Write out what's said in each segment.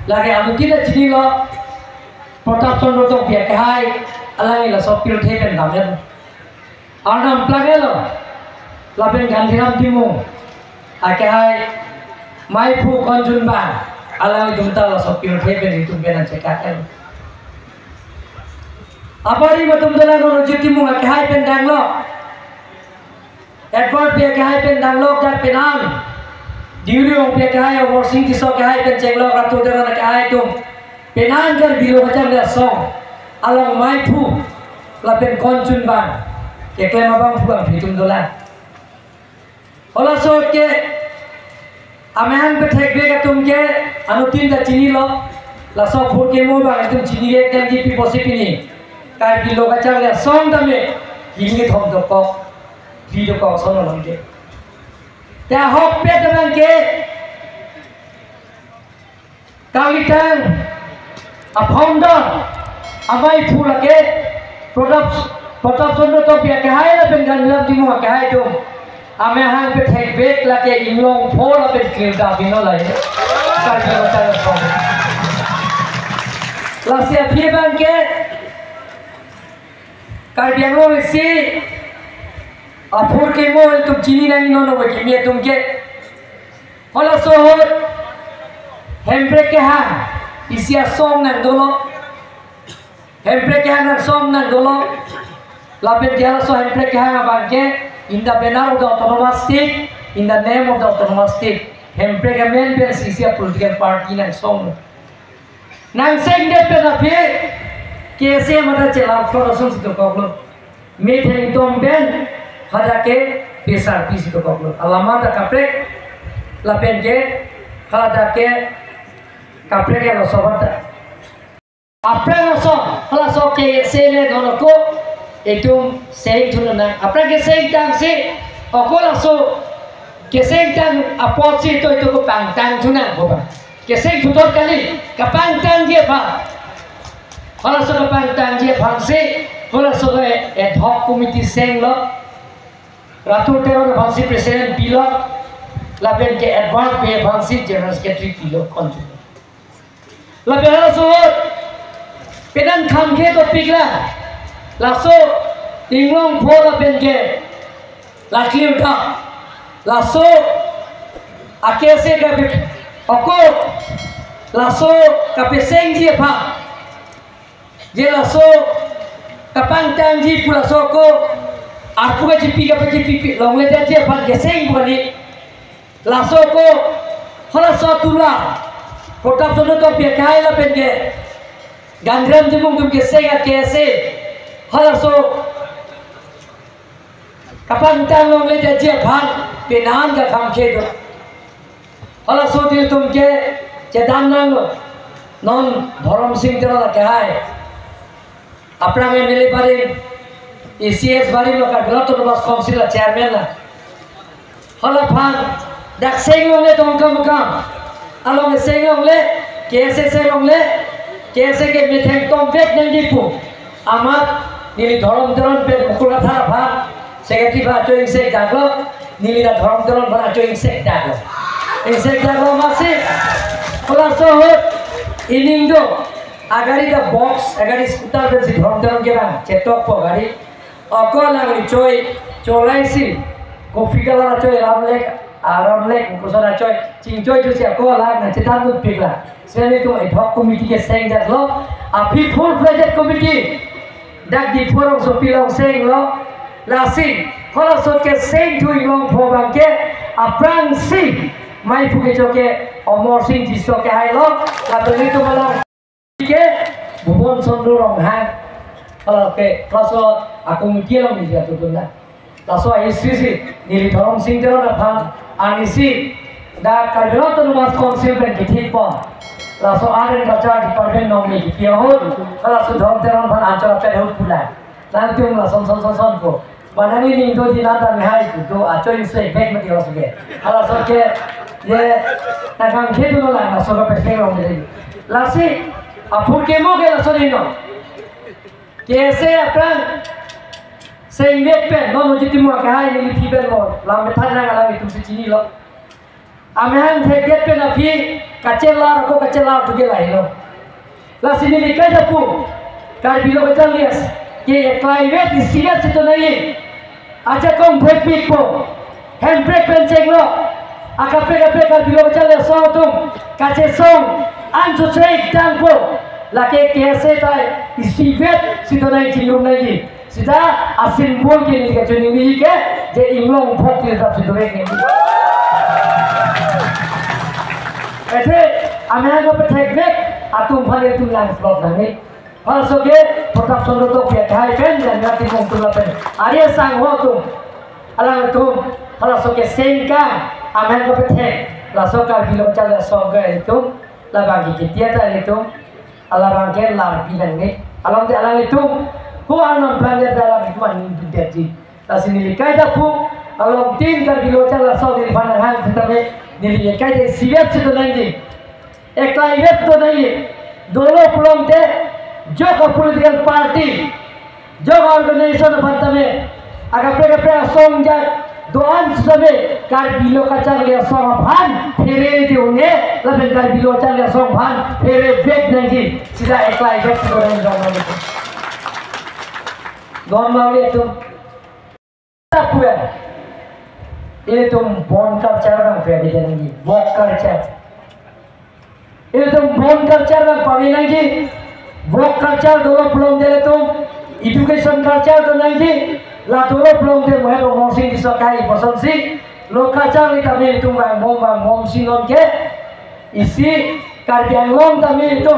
lagi anu tidak jadi lo protap sondo to biar kahai alangi lo sopil teken kamen anam plage lo laben gandiram timu akahai mai pu konjun bang alangi jumta lo sopil teken itu benar cekakan abari batum dalam no jitimu akahai pendang lo Edward biar kahai pendang lo dan penang Diuri orang pihak kahai warsing kisah kahai pen cenglo ratu darah kahai tu penanggar biru macam dia song alang mai pu lapen konjun bang ke klaim abang puang hitung dolar olah so ke amehan petek bega tum ke anu tinda cini lo la so phur ke mo bang tum cini ke kan jipi posip ini kai bilo macam dia song dame ini thom dok video kau sono lagi ya hok pe teman ke kalitan founder amai pula ke product sondo to biar ke hai la ben gan lam timu ke hai tu ame hang pe thek bek la ke inglong phol la pe kil da bino la ye kar ke bata so la se phi ban ke kar biang lo si Apur ke mo tuh cini nang nono bagi dia tuh ke, kalau sohor, hembrek ke hang, isia song nang dolo, hembrek ke hang nang song nang dolo, lapet dia so hembrek ke hang abang ke, in the banner of the autonomous state, in the name of the autonomous state, hempregamen ben sisia political party nang song nang seng de pe na phe kese mata chela florason situ koklo metheng tom ben hada ke pesar pi situ koklo alama da kaprek lapen ke hada ke kaprek ya sobat apra so hala so ke sele dono ko etum sei thunana apra ke sei tang se okola so ke sei tang apot si to ko pang tang thuna boba ke sei thutor kali ka pang tang je pha hala so ka pang tang je phang se hala so ad hoc committee seng lo ratu tero phang si president bilo laben ke advance pe phang si general secretary bilo konju laben hala so pedan kham ke to pikla laso inglong phola benke laklim tha laso akese ka bit oko laso kapeseng ji pha je laso kapang tang ji pula so ko arpu ka jipi ka jipi longle ja je pha geseng bani laso ko hola so tula protap sono to bekai la benke gandram jemung tum geseng akese hala so kapang tang long le je phan penan ga kham khe do hala so dil tum ke chedan nang non dharam singh tera ka hai apna me mile pare ECS bari lo ka glat to bas council la chairman la hala phan dak seng long le tong kam kam along seng long le kese se long le kese ke mitheng tom vet nang ji pu amat nili dharam dharam pe mukula thara pha secretary pha choing sek daklo nili da dharam dharam pha choing sek daklo ei sek daklo mase kola so ining do agari da box agari scooter pe dharam dharam ke na chetok po gari akola ni choi cholai si coffee kala choi ramlek kusana choi ching choi tu sia ko la na chetan du pikla sene tu ad hoc committee ke seng daklo a full fledged committee dak di forong so pilong seng lo la sing hola so ke seng tu long pho bang ke aprang sing mai phu ke joke omor sing ji so ke hai lo la beli tu malam ke bubon sondro rong ha hola ke klaso aku mungkin lo ni dia tu benda laso ICC ni thorong sing tero na phan anisi da karbelo tu mas council ben ki po laso aren culture department nong ni ki ho kala su dhom teron phan anchal pe ho pulai lan tum la son po banani ning do dina da me hai tu do achoi se bek ma dios be kala so ke ye ta kam ke tu la na so ka pe se nong ni la si apur ke mo ke la so ni no कैसे अपन सेंगेट पे नॉन जितिमो का है नहीं फीबल मो ला में था ना ला में तुमसे चीनी लो अमेहन थे गेट पे ना फी कचेला रखो कचेला तुगे लाई लो ला सिनी लिखा जपू कार बिलो बचल लियस ये प्राइवेट सीरियस से तो नहीं अच्छा कम ब्रेक पिक पो हैंड ब्रेक पेन चेक लो akape कार बिलो बचल ले सो तुम काचे सोंग आन जो से टांग पो laki kese tay isivet sito nai chilum nai sida asin bol ke ni ke chuni ni ke je inglong phok ke tap sito ek ni ete amena ko pe thek nek atum phale tu lang slot nai hal so ke protap sondro to ke thai pen dan ngati mong tu lapen arya sang ho tu alang tu hal so ke senka amena ko pe thek la so kar bilom chala so ga itu la bagi ke tiata itu ala bangke lar bilang ni alam te alang itu ko anam planet dalam itu man deti la sini likai da pu alam tin kar bilo chala so di fan hang tetapi ni likai de sivet se to nahi ekla ivet to nahi दोनों पुलों ते जो का political party जो organization बनता में अगर पे सोंग जा दोन सबे कार बिलो का चल गया सोंग भान फेरे दे होंगे लबे कार बिलो चल गया सोंग भान फेरे बेग नहीं सीधा एकला इवेंट को नहीं जाना दोन मामले तुम तब हुआ ये तुम बॉन्ड कल्चर में फेरे देंगे वॉक कल्चर ये तुम बॉन्ड कल्चर में पावेंगे वॉक कल्चर दोनों पुलों दे तुम एजुकेशन कल्चर तो नहीं ला दोनों पुलों दे मैं तो मौसिंग दिसो काई पसंद सी lokacang kami itu bang mom sinon ke isi karbiang long kami itu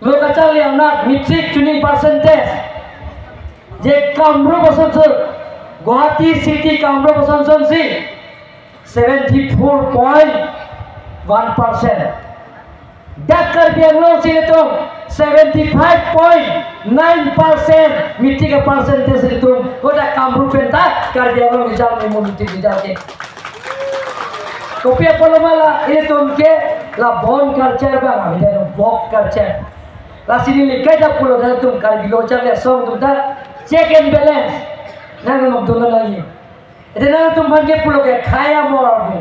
lokacang yang nak mitrik tuning percentage je kamro bosan Guwahati City kamro bosan si 74.1%. Dakar Bianglong sini tu 75.9% mitik percentage itu. Koda kamru pentak Dakar Bianglong rizal memu mitik rizal ke. Kopi apa malah ini tu ke la bon culture bang, ini tu block culture. La sini likai dah pulau dah tu kar bilocan le song tu dah check and balance. Nang nak tu lagi. Itu nang tu panggil pulau ke kaya moral tu.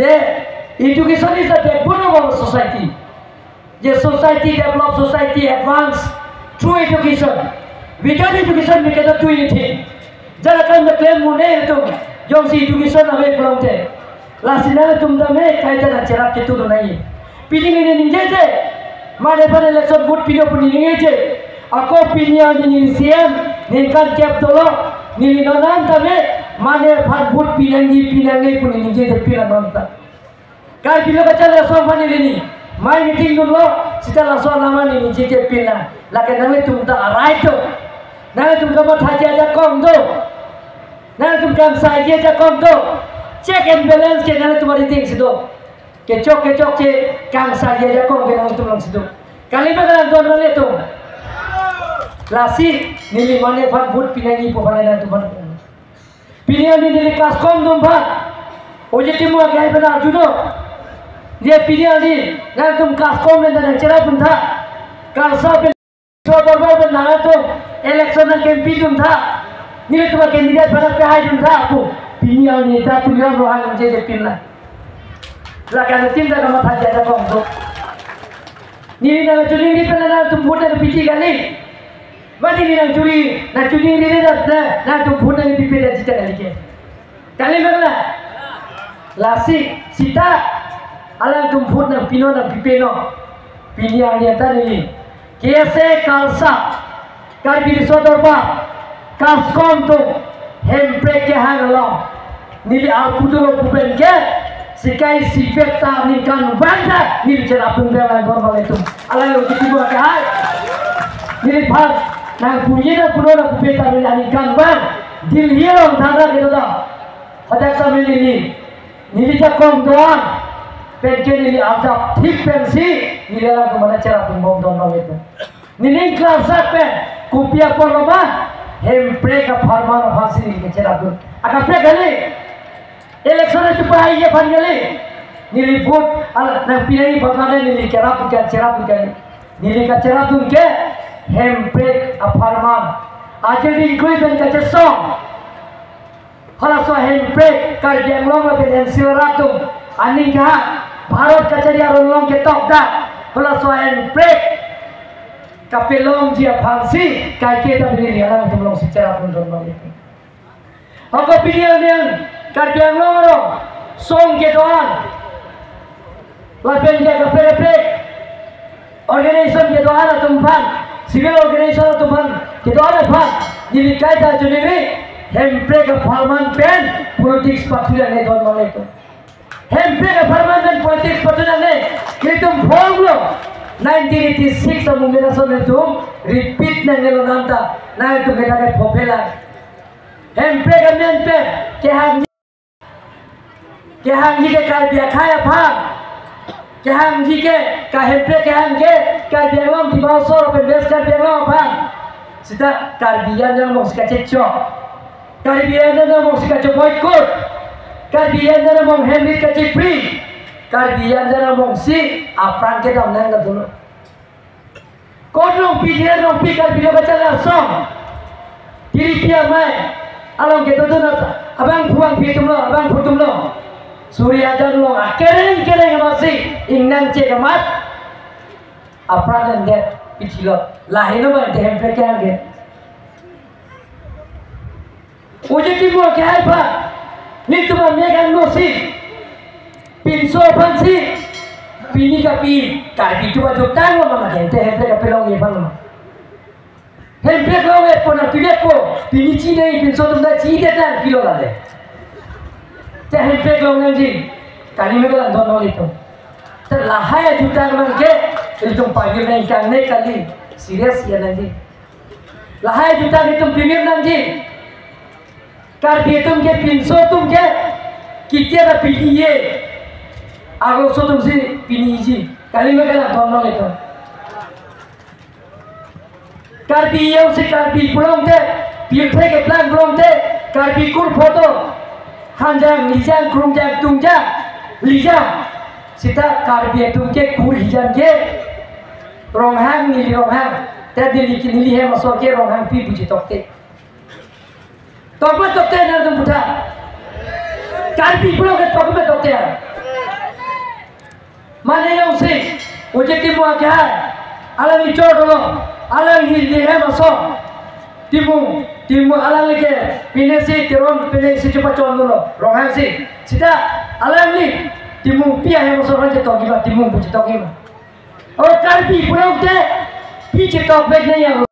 Je education is the backbone of our society. The society develop, society advance through education. Without education, we cannot do anything. Jangan kan claim mune itu, jom si education abe pulang te. Lasina tum dame kaitan acara itu tu naik. Pilih ini ninja je. Mana pada election vote pilih pun ini je. Aku pilih ini CM, ningkat cap dulu, nili nonan dame. Mana pada vote pilih pun ini je pilih nonton. Kalau bila baca langsung mana ini, main meeting dulu, setelah langsung nama ini jadi pilih. Lagi nanti tu tak right tu, nanti tu kamu thaji aja kong tu, nanti tu kamu saja aja kong tu, check and balance ke nanti tu mari ting situ, kecok je kamu saja aja kong ke nanti tu lang situ. Kali mana nanti tu tu, lasi nili mana fat boot pilih ni pun mana nanti tu mana, pilih ni nili kas kong tu pun, oje timu agak benar juno. Dia pilih ni, nanti tu kaskom dan cara pun tak, kalsa pun, soalnya pun nanti tu election dan campaign pun tak, ni tu kandidat pada pihak pun tak aku, pilih ni dah tu yang rohan jadi pilih. Lakan tim dah kamu thaji ada kong tu, ni nanti curi ni pun nanti tu vote ada pilih kali, macam ni nanti curi ni nanti tu vote ada pilih ada cita kali ke, kali mana? Lasi sita. Alam tumput nak pino nak pipeno pilihan dia tadi kiase kalsa karbi sodorba kaskom tu hempre ke hangalo nili alpudo puben ke sikai sifeta nikan banda nili cara pembela normal itu alam itu tiba ke hai nili bhag nang punya puno nak pupeta nili nikan band dilhiong thana gitu dah ada kami nili jakom doan pengen ini ada tip pensi ni dalam kemana cara pembom dono itu. Nini kelas apa? Kupia poroma hempre ka farman fasi ni cara tu. Akan pe kali election itu bahaya panggil nili vote al nang pilih bagaimana nili cara bukan nili cara tu ke hempre ka farman. Ajar di ikut dan kaca song. Kalau so hempre kerja ngelong lebih silratum aning kah Bharat kacari arulong ke top dah, kalau soal break, kapelong dia fungsi, kaki kita berdiri alam tu belum secara pun dorong itu. Aku pilih yang kerja ngoro, song ke doan, lapen dia break, organisasi ke doan atau tumpan, civil organisasi atau tumpan, ke doan apa? Jadi kaya tu ni, hempre ke farman pen, politik patulan ni dorong itu. Hempre ke permanent politik patulan ni, itu bolong. 1986 ang mumirasyon nito, repeat na nilo nanta, na ito kaya popular. Hempre ke mente, kehanggi ke karbiya kaya pang, kehanggi ke kahempre kehangge, karbiya long di bawah soro pendes karbiya long pang. Sita karbiya yang mau sekacecok, karbiya yang mau sekacecok boykot. Karbiyan na mong Henry Kacipri, karbiyan na mong si apran ke daw nang dulu. Kodong pikiran nong pikir bila baca langsung, diri dia mai, alam kita tu nak abang puang pitum lo, abang putum lo, Surya jan lo, kereng masih inang cek amat, apran dan dia pici lo, lahir lo dia hempel ke angge. Ujung timur ke apa? Ni tu memegang nosi, pinso pansi, pini kapi, kaki tu baju tang lo mana gente hempel kapelong ye pang lo. Hempek lo we pona pibek po pini chi nei pin so tum da chi de tan kilo la de. Te hempek lo nang ji kali me ko don no lito. Te lahaya juta mang ke itu pagi nang kang nei kali serius ya nang ji. Lahaya juta itu pingir nang ji. Kar dia tum ke pin so tum ke kitia da pini ye. Ago so tum si pini ji kali me ko don no lito. Karbi yang si karbi pulang te, pilpres ke plan pulang te, karbi kur foto, hanjang, lijang, kurungjang, tungjang, lijang, sita karbi itu ke kur hijang ke, ronghang nili ronghang, tadi nili he masuk ke ronghang pi buji tokte, tokme tokte nardum puta, karbi pulang ke tokme tokte, mana yang si, ujek timu agak, alam icor dulu. Alang hilih masuk timu alang lagi pinesi tiron pinesi cepat condong rohang si sita alang ni timu pia masuk orang cetok gimana timu cetok gimana oh karbi pulau te pi cetok baik ni yang